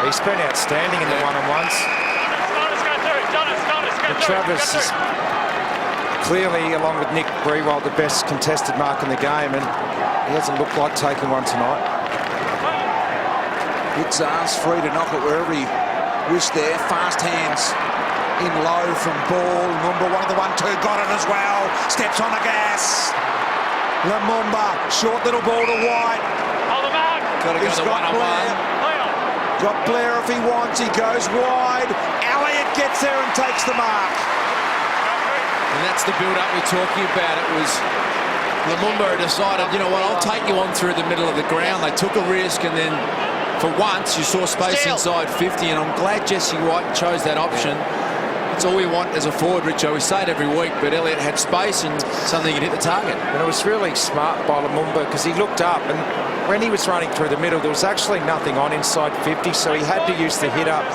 He's been outstanding in the one-on-ones. Travis is clearly, along with Nick Brewald, the best contested mark in the game, and he hasn't looked like taking one tonight. Hits arse free to knock it wherever he wished there. Fast hands in low from ball. Lumumba, one of the 1-2, got it as well. Steps on the gas. Lumumba, short little ball to White. Hold the mark. Got to go to one-on-one. Got Blair if he wants. He goes wide. Elliott gets there and takes the mark. And that's the build-up we're talking about. It was Lumumba decided, you know what, I'll take you on through the middle of the ground. They took a risk, and then for once you saw space inside 50, and I'm glad Jesse White chose that option. That's all we want as a forward, Richo. We say it every week, but Elliott had space and something could hit the target. And it was really smart by Lumumba because he looked up, and when he was running through the middle, there was actually nothing on inside 50, so he had to use the hit up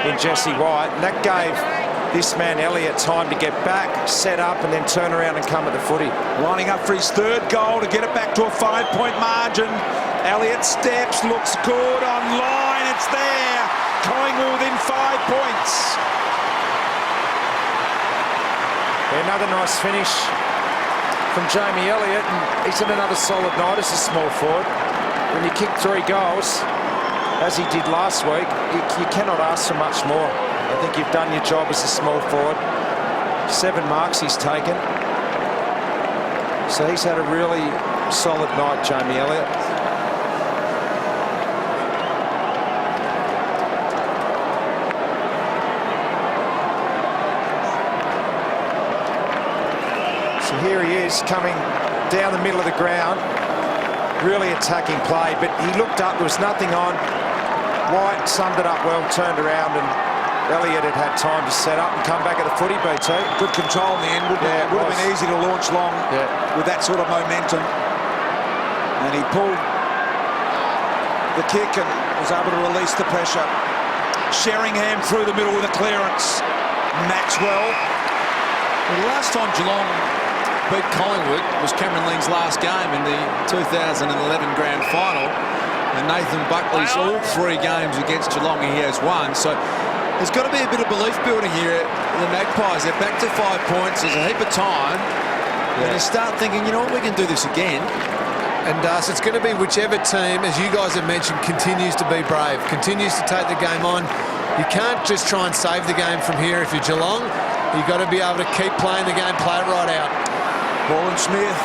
in Jesse White, and that gave this man Elliott time to get back, set up, and then turn around and come at the footy. Lining up for his third goal to get it back to a 5-point margin. Elliott steps, looks good on line. It's there. Collingwood within 5 points. Another nice finish from Jamie Elliott, and he's in another solid night as a small forward. When you kick 3 goals, as he did last week, you cannot ask for much more. I think you've done your job as a small forward. 7 marks he's taken. So he's had a really solid night, Jamie Elliott. So here he is coming down the middle of the ground. Really attacking play, but he looked up, there was nothing on. White summed it up well, turned around, and Elliott had had time to set up and come back at the footy, BT. Good control in the end. Would have been easy to launch long with that sort of momentum. And he pulled the kick and was able to release the pressure. Sheringham through the middle with a clearance. Maxwell. Well, the last time Geelong beat Collingwood was Cameron Ling's last game in the 2011 grand final. And Nathan Buckley's all 3 games against Geelong, he has won. So there's got to be a bit of belief building here. The Magpies, they're back to 5 points. There's a heap of time. And you start thinking, you know what, we can do this again. And so it's going to be whichever team, as you guys have mentioned, continues to be brave, continues to take the game on. You can't just try and save the game from here if you're Geelong. You've got to be able to keep playing the game, play it right out. Ball and Smith.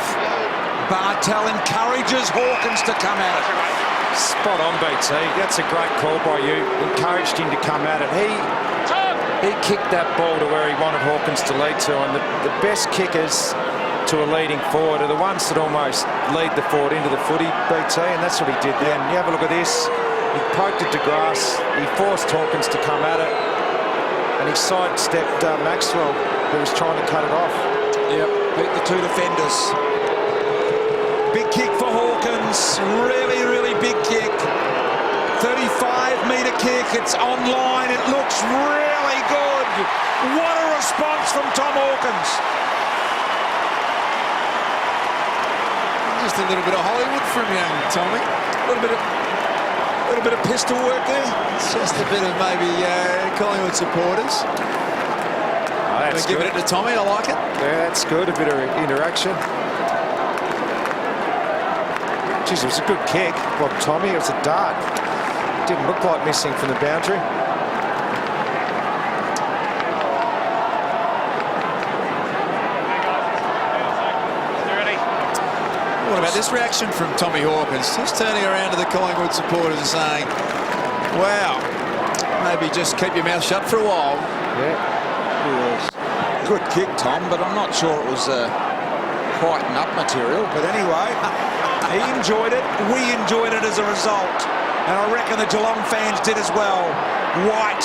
Bartel encourages Hawkins to come at it. Spot on, BT. That's a great call by you. Encouraged him to come at it. He kicked that ball to where he wanted Hawkins to lead to, and the best kickers to a leading forward are the ones that almost lead the forward into the footy, BT, and that's what he did then. You have a look at this. He poked it to grass. He forced Hawkins to come at it, and he sidestepped Maxwell, who was trying to cut it off. Yep, beat the 2 defenders. Big kick for Hawkins. Really, really big kick. 35-metre kick. It's online. It looks really good. What a response from Tom Hawkins. Just a little bit of Hollywood from young Tommy. A little bit of pistol work there. It's just a bit of maybe Collingwood supporters. That's giving it to Tommy. I like it. Yeah, that's good. A bit of interaction. Jeez, it was a good kick. Well, Tommy, it was a dart. Didn't look like missing from the boundary. What about this reaction from Tommy Hawkins? Just turning around to the Collingwood supporters and saying, wow, maybe just keep your mouth shut for a while. Yeah. Good kick, Tom, but I'm not sure it was quite up material. But anyway, he enjoyed it. We enjoyed it as a result. And I reckon the Geelong fans did as well. White,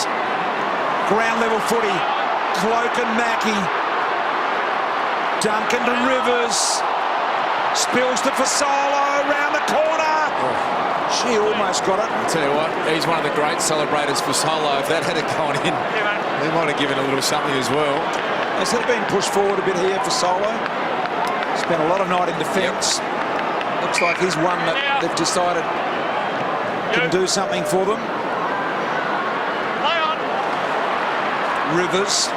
ground level footy. Cloak and Mackie. Duncan to Rivers. Spills to Fasolo around the corner. She almost got it. I'll tell you what, he's one of the great celebrators for Solo. If that had gone in, he might have given a little something as well. Has it been pushed forward a bit here for Solo? Spent a lot of night in defence. Looks like he's one that they've decided can do something for them. Rivers.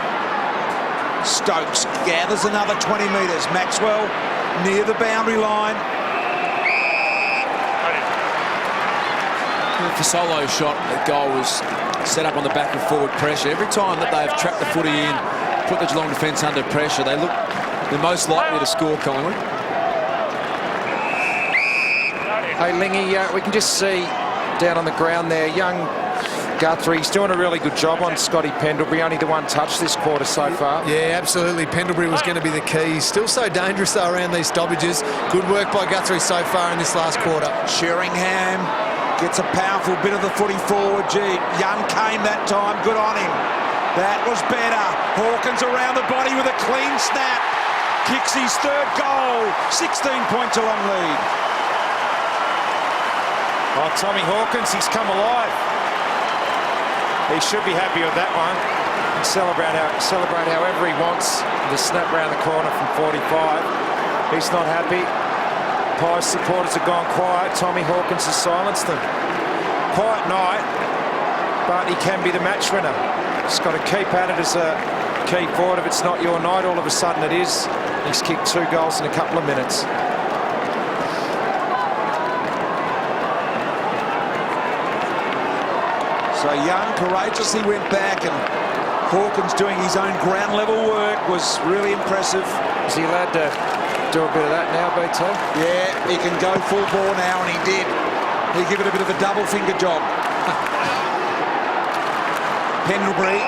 Stokes gathers another 20 metres. Maxwell near the boundary line. The solo shot, the goal was set up on the back of forward pressure. Every time that they've trapped the footy in, put the Geelong defence under pressure, they look the most likely to score, Collingwood. Hey, Lingy, we can just see down on the ground there, young Guthrie's doing a really good job on Scotty Pendlebury, only the one touch this quarter so far. Yeah, absolutely. Pendlebury was going to be the key. He's still so dangerous, though, around these stoppages. Good work by Guthrie so far in this last quarter. Sheringham gets a powerful bit of the footy forward. Gee, Young came that time. Good on him. That was better. Hawkins around the body with a clean snap. Kicks his third goal. 16-point Geelong lead. Oh, Tommy Hawkins, he's come alive. He should be happy with that one. Celebrate however he wants. The snap round the corner from 45. He's not happy. Pies supporters have gone quiet. Tommy Hawkins has silenced them. Quiet night, but he can be the match winner. Just got to keep at it as a key forward. If it's not your night, all of a sudden it is. He's kicked 2 goals in a couple of minutes. So Young courageously went back, and Hawkins doing his own ground level work was really impressive. Is he allowed to do a bit of that now, BT? Yeah, he can go full bore now, and he did. He gave it a bit of a double finger job. Pendlebury.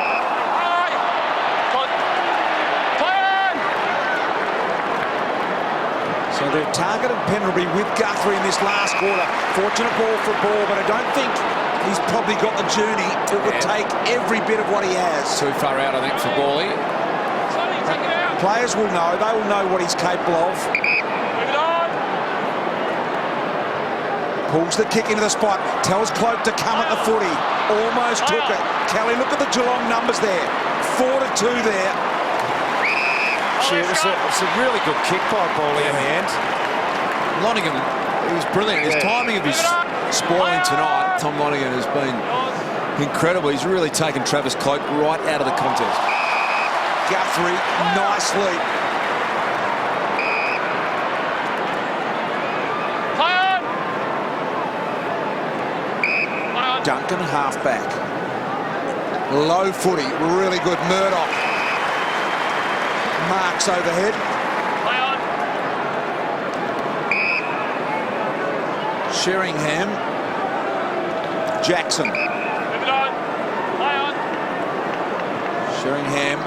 So they've targeted Pendlebury with Guthrie in this last quarter. Fortunate ball for a ball, but I don't think he's probably got the journey. It would take every bit of what he has. Too far out, I think, for Bally. Players will know. They will know what he's capable of. Pulls the kick into the spot. Tells Cloak to come at the footy. Almost took it. Kelly, look at the Geelong numbers there. 4-2 there. It was a really good kick by Bally in the end. Lonergan, he was brilliant. His timing of his spoiling tonight, Tom Lonergan, has been incredible. He's really taken Travis Cloak right out of the contest. Guthrie, nicely. Duncan, halfback. Low footy, really good. Murdoch. Marks overhead. Sheringham. Jackson. Sheringham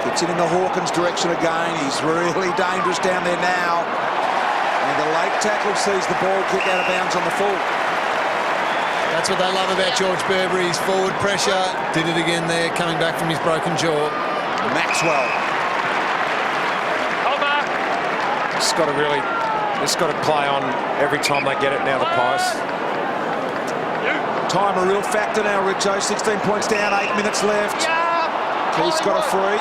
gets it in the Hawkins direction again. He's really dangerous down there now. And the late tackle sees the ball kick out of bounds on the full. That's what they love about George Burberry's forward pressure. Did it again there, coming back from his broken jaw. Maxwell. It's got to play on every time they get it now, the Pies. Time a real factor now, Richo. 16 points down, 8 minutes left. Keith's got a free.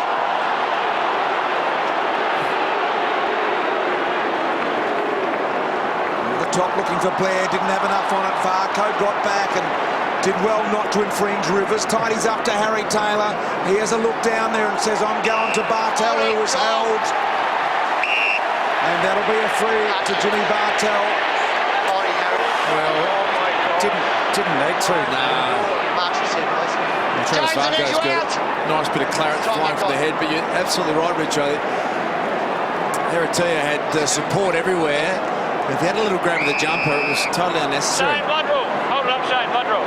Over the top looking for Blair, didn't have enough on it. Varco got back and did well not to infringe Rivers. Tidies up to Harry Taylor. He has a look down there and says, I'm going to Bartel, who was held. And that'll be a free to Jimmy Bartel. Well, didn't need to. Travis Varco's got a nice bit of claret flying from the head, but you're absolutely right, Richo. Heratia had support everywhere. If he had a little grab of the jumper, it was totally unnecessary. Shane Bloodrow. Hold it up, Shane Bloodrow.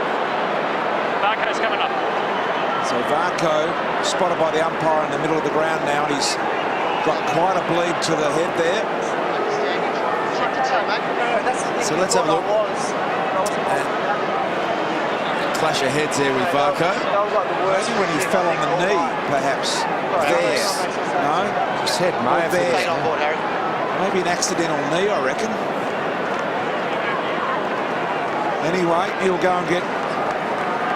Varco's coming up. So Varco spotted by the umpire in the middle of the ground now, and he's got quite a bleed to the head there. So let's have a look. Clash of heads there with Varco. Maybe when he fell on the knee, perhaps. There. No? His head may have hit there. it. Maybe an accidental knee, I reckon. Anyway, he'll go and get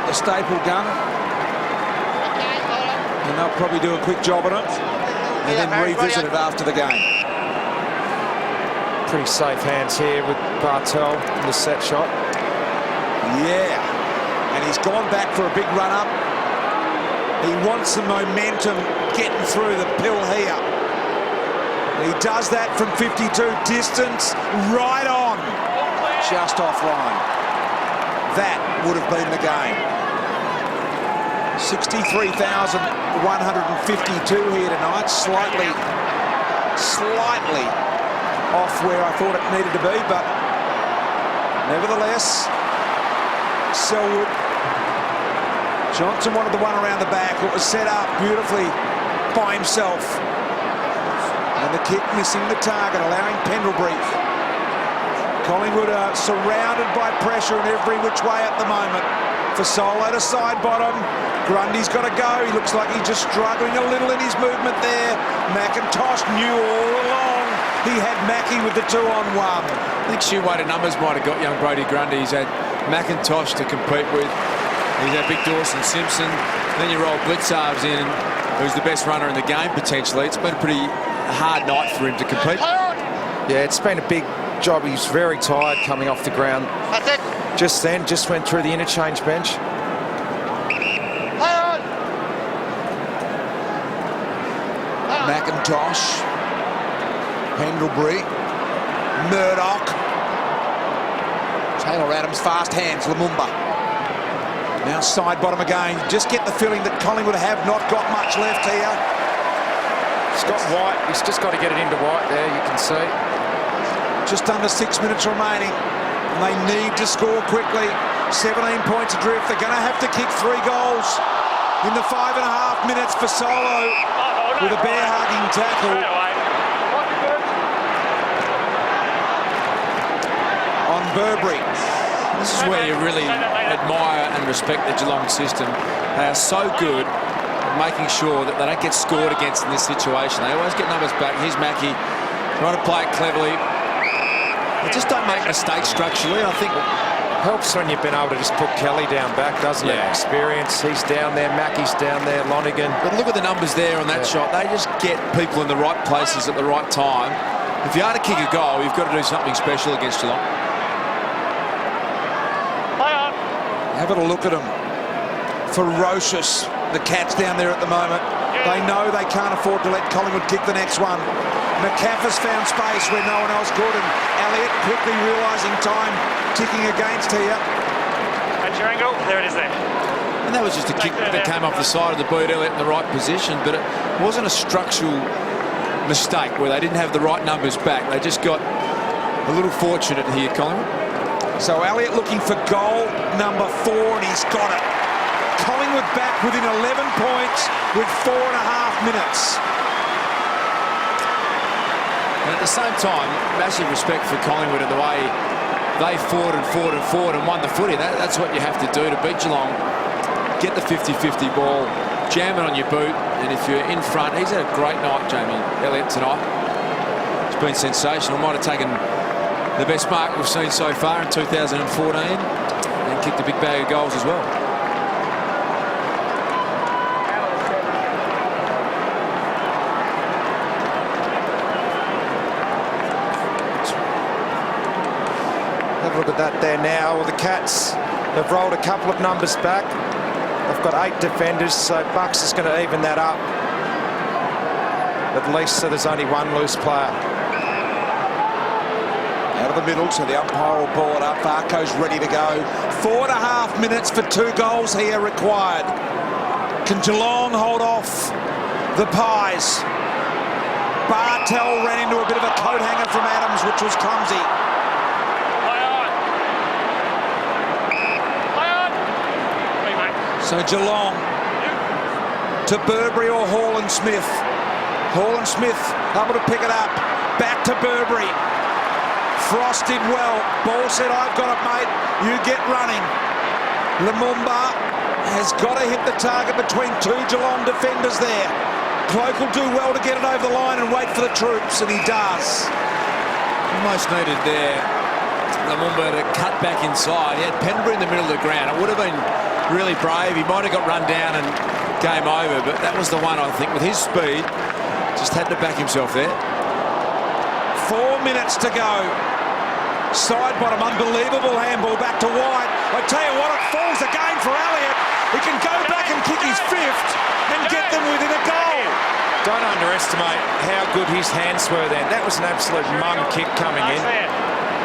a staple gun. And they'll probably do a quick job on it. And then revisit it after the game. Pretty safe hands here with Bartel in the set shot. Yeah. And he's gone back for a big run-up. He wants the momentum getting through the pill here. He does that from 52 distance, right on, just offline. That would have been the game. 63,152 here tonight, slightly off where I thought it needed to be, but nevertheless, Selwood. Johnson wanted the one around the back. It was set up beautifully by himself. And the kick missing the target, allowing Pendlebury. Collingwood are surrounded by pressure in every which way at the moment. For Solo to side bottom. Grundy's got to go. He looks like he's just struggling a little in his movement there. McIntosh knew all along he had Mackie with the 2-on-1. I think sheer weight of numbers might have got young Brodie Grundy. He's had McIntosh to compete with. He's had Big Dawson Simpson. Then you roll Blitzarves in, who's the best runner in the game potentially. It's been a pretty hard night for him to compete. Yeah, it's been a big job. He's very tired coming off the ground. That's it. Just went through the interchange bench. McIntosh, Pendlebury, Murdoch, Taylor Adams, fast hands, Lumumba. Now side bottom again. Just get the feeling that Collingwood have not got much left here. Scott White, he's just got to get it into White there, you can see. Just under 6 minutes remaining. And they need to score quickly. 17 points adrift. They're going to have to kick 3 goals in the 5.5 minutes for Solo with a bear-hugging tackle on Burberry. This is where you really admire and respect the Geelong system. They are so good at making sure that they don't get scored against in this situation. They always get numbers back. Here's Mackie trying to play it cleverly. They just don't make mistakes structurally. I think Helps when you've been able to just put Kelly down back, doesn't it? Experience, he's down there, Mackie's down there, Lonergan. But look at the numbers there on that shot. They just get people in the right places at the right time. If you are to kick a goal, you've got to do something special against Geelong. Have a look at them. Ferocious, the Cats down there at the moment. They know they can't afford to let Collingwood kick the next one. McCaffrey's found space where no one else could, and Elliott quickly realising time ticking against here. At your angle, there it is there. And that was just a kick that came off the side of the boot, Elliott in the right position, but it wasn't a structural mistake where they didn't have the right numbers back. They just got a little fortunate here, Collingwood. So Elliott looking for goal number 4, and he's got it. Collingwood back within 11 points with 4.5 minutes. And at the same time, massive respect for Collingwood and the way they fought and won the footy. That's what you have to do to beat Geelong. Get the 50-50 ball, jam it on your boot, and if you're in front, he's had a great night, Jamie Elliott, tonight. It's been sensational. Might have taken the best mark we've seen so far in 2014 and kicked a big bag of goals as well. Have a look at that there now. Well, the Cats have rolled a couple of numbers back. They've got 8 defenders, so Bucks is going to even that up. At least so there's only 1 loose player. Out of the middle, so the umpire will ball it up. Varco's ready to go. 4.5 minutes for 2 goals here required. Can Geelong hold off the Pies? Bartel ran into a bit of a coat hanger from Adams, which was clumsy. So Geelong to Burberry or Hall and Smith. Hall and Smith able to pick it up. Back to Burberry. Frost did well. Ball said, I've got it, mate. You get running. Lumumba has got to hit the target between 2 Geelong defenders there. Cloak will do well to get it over the line and wait for the troops, and he does. Almost needed there, Lumumba to cut back inside. He had Pendlebury in the middle of the ground. It would have been really brave. He might have got run down and game over, but that was the one, I think, with his speed, just had to back himself there. 4 minutes to go. Side bottom, unbelievable handball back to White. I tell you what, it falls again for Elliott. He can go back and kick his fifth and get them within a goal. Don't underestimate how good his hands were then. That was an absolute mum kick coming in.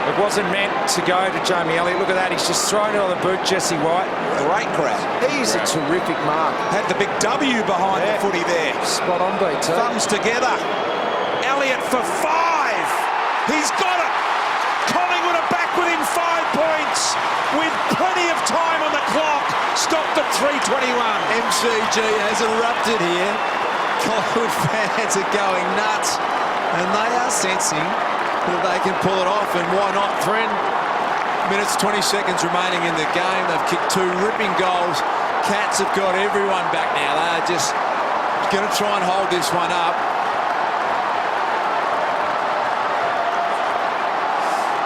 It wasn't meant to go to Jamie Elliott. Look at that. He's just thrown it on the boot, Jesse White. Great grab. He's a terrific mark. Had the big W behind the footy there. Spot on, BT. Thumbs together. Elliott for 5. He's got it. Collingwood are back within 5 points with plenty of time on the clock. Stopped at 3:21. MCG has erupted here. Collingwood fans are going nuts, and they are sensing that they can pull it off, and why not? 3 minutes 20 seconds remaining in the game. They've kicked 2 ripping goals. Cats have got everyone back now. They're just going to try and hold this one up.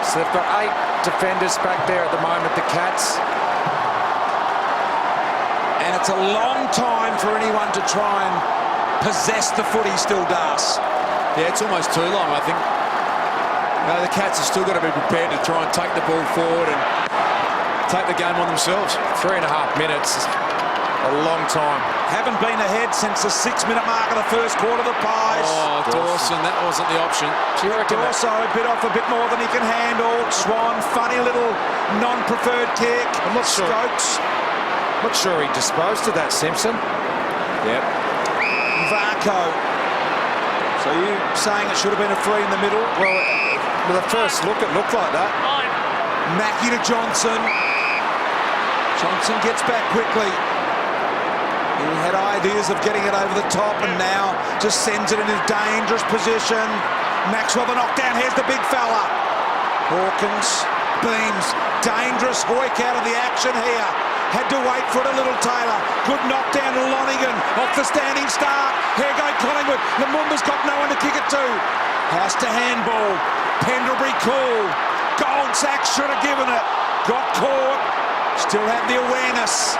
So they've got 8 defenders back there at the moment, the Cats. And it's a long time for anyone to try and possess the footy, still does. Yeah, it's almost too long, I think. The Cats have still got to be prepared to try and take the ball forward and take the game on themselves. 3.5 minutes is a long time. Haven't been ahead since the 6-minute mark of the first quarter. The Pies. Oh, Dawson, that wasn't the option. Also bit off a bit more than he can handle. Swan, funny little non-preferred kick. I'm not sure. Stokes. Not sure he disposed of that, Simpson. Yep. Varco. So you saying it should have been a free in the middle? Well, with the first look, it looked like that. Mackie to Johnson. Johnson gets back quickly. He had ideas of getting it over the top and now just sends it in a dangerous position. Maxwell the knockdown. Here's the big fella. Hawkins, Beams, dangerous. Hoyk out of the action here. Had to wait for it a little, Taylor. Good knockdown to Lonigan. Off the standing start. Here go Collingwood. Lumumba's got no one to kick it to. Has to handball. Pendlebury cool. Goldsack should have given it. Got caught. Still had the awareness.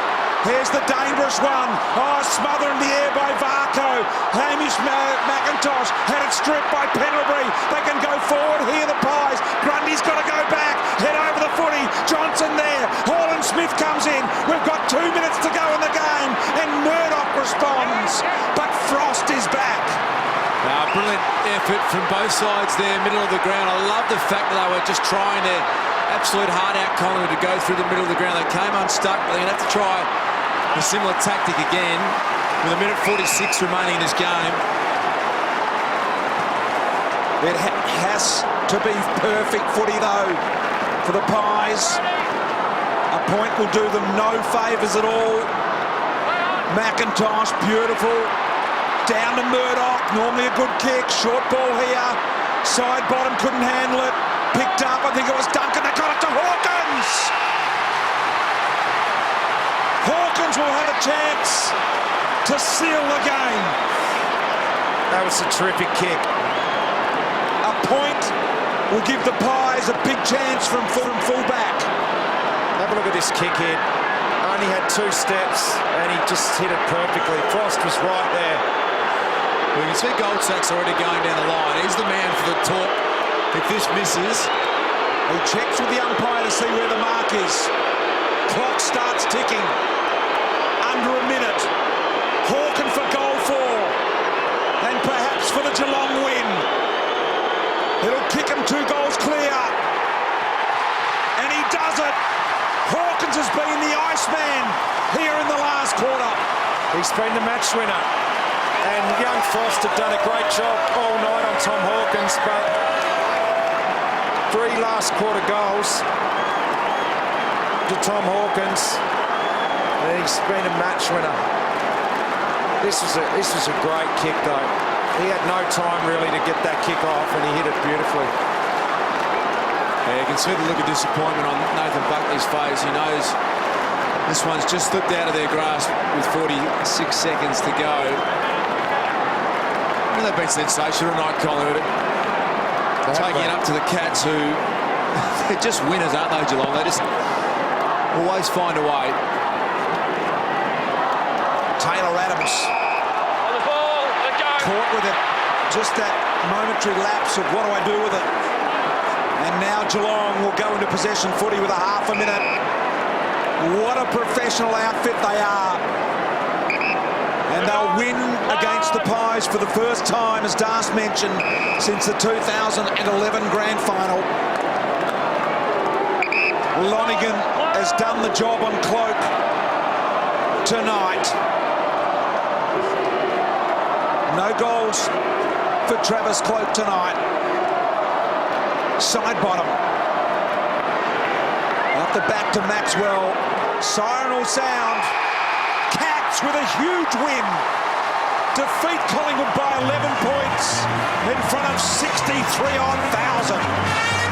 Here's the dangerous one. Oh, smothered in the air by Varco. Hamish McIntosh had it stripped by Pendlebury. They can go forward here, the Pies. Grundy's got to go back. Head over the footy. Johnson there. Holland Smith comes in. We've got 2 minutes to go in the game. And Murdoch responds. But Frost is back. Brilliant effort from both sides there, middle of the ground. I love the fact that they were just trying their absolute hard out Collingwood to go through the middle of the ground. They came unstuck. They're going to have to try a similar tactic again with 1:46 remaining in this game. It has to be perfect footy, though, for the Pies. A point will do them no favours at all. McIntosh, beautiful. Down to Murdoch, normally a good kick. Short ball here. Side bottom, couldn't handle it. Picked up, I think it was Duncan. They got it to Hawkins. Hawkins will have a chance to seal the game. That was a terrific kick. A point will give the Pies a big chance from fullback. Have a look at this kick here. Only had 2 steps and he just hit it perfectly. Frost was right there. Well, you can see Goldsack's already going down the line. He's the man for the talk. If this misses, he checks with the umpire to see where the mark is. Clock starts ticking. Under a minute. Hawken for goal 4. And perhaps for the Geelong win. It'll kick him 2 goals clear. And he does it. Hawkins has been the Iceman here in the last quarter. He's been the match winner. And young Frost have done a great job all night on Tom Hawkins, but 3 last quarter goals to Tom Hawkins, and he's been a match winner. This was a great kick, though. He had no time really to get that kick off, and he hit it beautifully. Yeah, you can see the look of disappointment on Nathan Buckley's face. He knows this one's just slipped out of their grasp with 46 seconds to go. And they've been sensational tonight, Collingwood. Taking it up to the Cats, who they're just winners, aren't they, Geelong? They just always find a way. Taylor Adams. On the ball, let go. Caught with it. Just that momentary lapse of what do I do with it. And now Geelong will go into possession footy with a half a minute. What a professional outfit they are. And they'll win against the Pies for the first time, as Das mentioned, since the 2011 grand final. Lonigan has done the job on Cloak tonight. No goals for Travis Cloak tonight. Side bottom. Out the back to Maxwell. Siren will sound. Cats with a huge win. Defeat Collingwood by 11 points in front of 63,000.